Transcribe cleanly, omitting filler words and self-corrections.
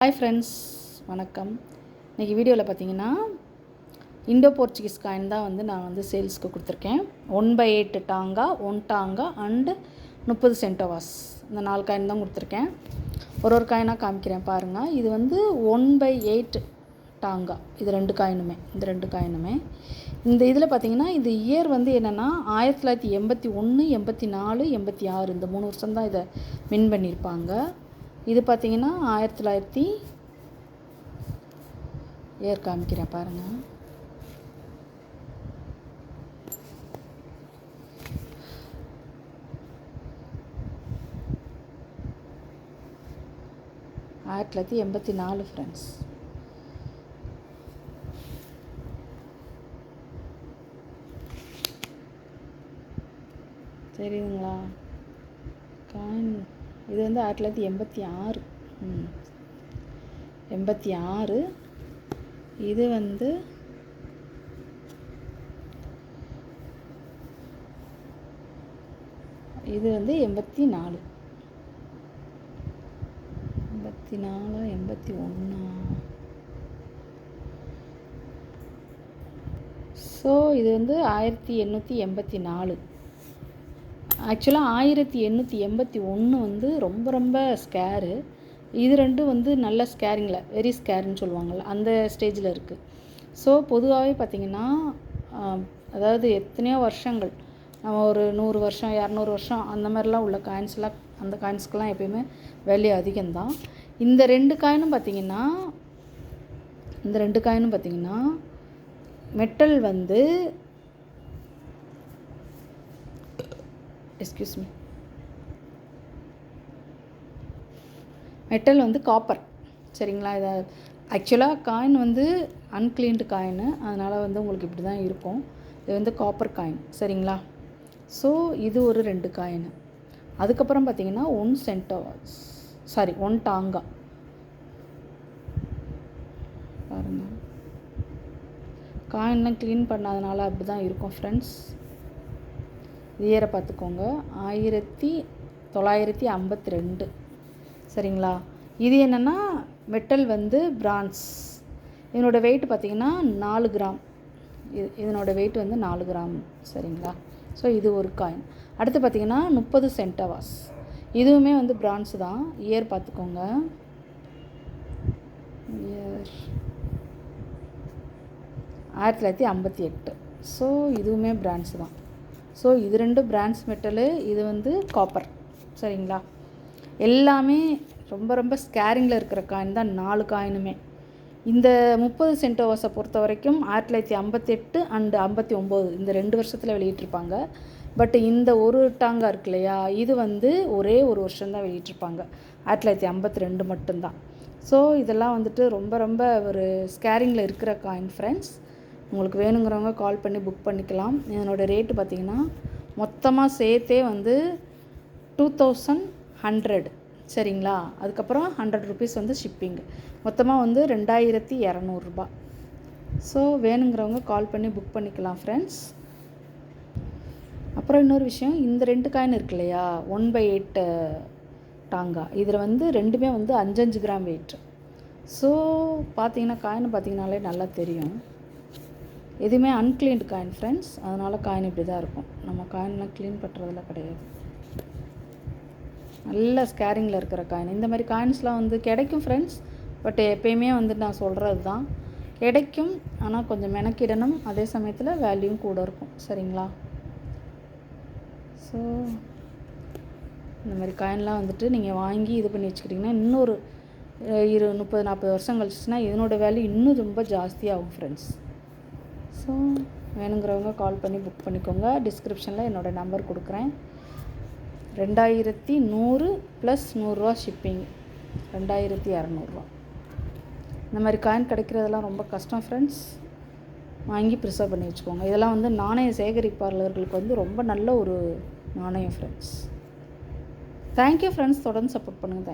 Hi friends, வணக்கம். இன்றைக்கி வீடியோவில் பார்த்தீங்கன்னா இண்டோ போர்ச்சுகீஸ் காயின் தான் நான் சேல்ஸ்க்கு கொடுத்துருக்கேன். 1/8 டாங்கா, 1 டாங்கா அண்டு 30 சென்டோவாஸ், இந்த 4 காயின் தான் கொடுத்துருக்கேன். ஒரு காயினாக காமிக்கிறேன் பாருங்கள். இது 1/8 டாங்கா, இது 2 காயினுமே. இந்த இதில் பார்த்தீங்கன்னா இந்த இயர் என்னென்னா 1981, 84, 86 இந்த 3 வருஷம் தான் இதை வின் பண்ணியிருப்பாங்க. இது பார்த்தீங்கன்னா 1900 இயர் காமிக்கிறேன் பாருங்கள். ஆயிரத்தி 1984 ஃப்ரெண்ட்ஸ். தெரியுதுங்களா காயின்? இது 1986. 86. இது இது 84. 84, 81. ஸோ இது 1884. ஆக்சுவலாக 1881 ரொம்ப ஸ்கேரு. இது ரெண்டும் நல்ல ஸ்கேரிங்கில், வெரி ஸ்கேருன்னு சொல்லுவாங்கள்ல, அந்த ஸ்டேஜில் இருக்குது. ஸோ பொதுவாகவே பார்த்திங்கன்னா, அதாவது எத்தனையோ வருஷங்கள், நம்ம ஒரு 100 வருஷம் 200 வருஷம் அந்த மாதிரிலாம் உள்ள காயின்ஸ்லாம், அந்த காயின்ஸ்க்கெலாம் எப்பயுமே வேல்யூ அதிகம்தான். இந்த 2 காயினும் பார்த்திங்கன்னா மெட்டல் மெட்டல் காப்பர். சரிங்களா? இதை ஆக்சுவலாக காயின் அன்க்ளீன்டு காயின், அதனால் உங்களுக்கு இப்படி தான் இருக்கும். இது காப்பர் காயின். சரிங்களா? ஸோ இது ஒரு 2 காயின். அதுக்கப்புறம் பார்த்திங்கன்னா 1 சென்டோவாஸ், 1 டாங்கா பாருங்கள். காயின்லாம் க்ளீன் பண்ணாதனால அப்படி தான் இருக்கும் ஃப்ரெண்ட்ஸ். இயரை பார்த்துக்கோங்க, 1952. சரிங்களா? இது என்னென்னா மெட்டல் பிரான்ஸ். இதனோட வெயிட் பார்த்திங்கன்னா 4 கிராம். இதனோட வெயிட் 4 கிராம். சரிங்களா? ஸோ இது ஒரு காயின். அடுத்து பார்த்திங்கன்னா 30 சென்டோவாஸ். இதுவுமே பிரான்ஸ் தான். இயர் பார்த்துக்கோங்க, இயர் 1958. ஸோ இதுவுமே பிரான்ஸ் தான். ஸோ இது 2 பிரான்ஸ் மெட்டலு, இது காப்பர். சரிங்களா? எல்லாமே ரொம்ப ஸ்கேரிங்கில் இருக்கிற காயின் தான் 4 காயினுமே. இந்த 30 சென்டோவாஸை பொறுத்த வரைக்கும் 1958 அண்டு 59 இந்த 2 வருஷத்தில் வெளியிட்டிருப்பாங்க. பட் இந்த ஒரு டாங்கா இருக்கு இல்லையா, இது ஒரே ஒரு வருஷம்தான் வெளியிட்டிருப்பாங்க, 1952 மட்டும்தான். ஸோ இதெல்லாம் ரொம்ப ஒரு ஸ்கேரிங்கில் இருக்கிற காயின் ஃப்ரெண்ட்ஸ். உங்களுக்கு வேணுங்கிறவங்க கால் பண்ணி புக் பண்ணிக்கலாம். இதனோட ரேட்டு பார்த்திங்கன்னா மொத்தமாக சேர்த்தே 2100. சரிங்களா? அதுக்கப்புறம் 100 ருபீஸ் ஷிப்பிங்கு. மொத்தமாக 2200 ரூபா. ஸோ வேணுங்கிறவங்க கால் பண்ணி புக் பண்ணிக்கலாம் ஃப்ரெண்ட்ஸ். அப்புறம் இன்னொரு விஷயம், இந்த 2 காயின் இருக்கு இல்லையா, 1/8 டாங்கா, இதில் ரெண்டுமே 5 கிராம் வெயிட். ஸோ பார்த்தீங்கன்னா காயின் பார்த்திங்கனாலே நல்லா தெரியும். எதுவுமே அன்க்ளீன்டு காயின் ஃப்ரெண்ட்ஸ், அதனால் காயின் இப்படி தான் இருக்கும். நம்ம காயின்லாம் க்ளீன் பண்ணுறதுல கிடையாது. நல்ல ஸ்கேரிங்கில் இருக்கிற காயின். இந்த மாதிரி காயின்ஸ்லாம் கிடைக்கும் ஃப்ரெண்ட்ஸ். பட் எப்பயுமே நான் சொல்கிறது தான், கிடைக்கும். ஆனால் கொஞ்சம் மெனக்கிடணும். அதே சமயத்தில் வேல்யூவும் கூட இருக்கும். சரிங்களா? ஸோ இந்த மாதிரி காயின்லாம் நீங்கள் வாங்கி இது பண்ணி வச்சுக்கிட்டிங்கன்னா இன்னொரு 30-40 வருஷம் கழிச்சுன்னா இதனோட வேல்யூ இன்னும் ரொம்ப ஜாஸ்தியாகும் ஃப்ரெண்ட்ஸ். ஸோ வேணுங்கிறவங்க கால் பண்ணி புக் பண்ணிக்கோங்க. டிஸ்கிரிப்ஷனில் என்னோடய நம்பர் கொடுக்குறேன். 2100 ப்ளஸ் 100 ரூபா ஷிப்பிங், 2200 ரூபா. இந்த மாதிரி காயின் கிடைக்கிறதெல்லாம் ரொம்ப கஷ்டம் ஃப்ரெண்ட்ஸ். வாங்கி ப்ரிசர்வ் பண்ணி வச்சுக்கோங்க. இதெல்லாம் நாணய சேகரிப்பாளர்களுக்கு ரொம்ப நல்ல ஒரு நாணயம் ஃப்ரெண்ட்ஸ். Thank you friends. தொடர்ந்து சப்போர்ட் பண்ணுங்கள்.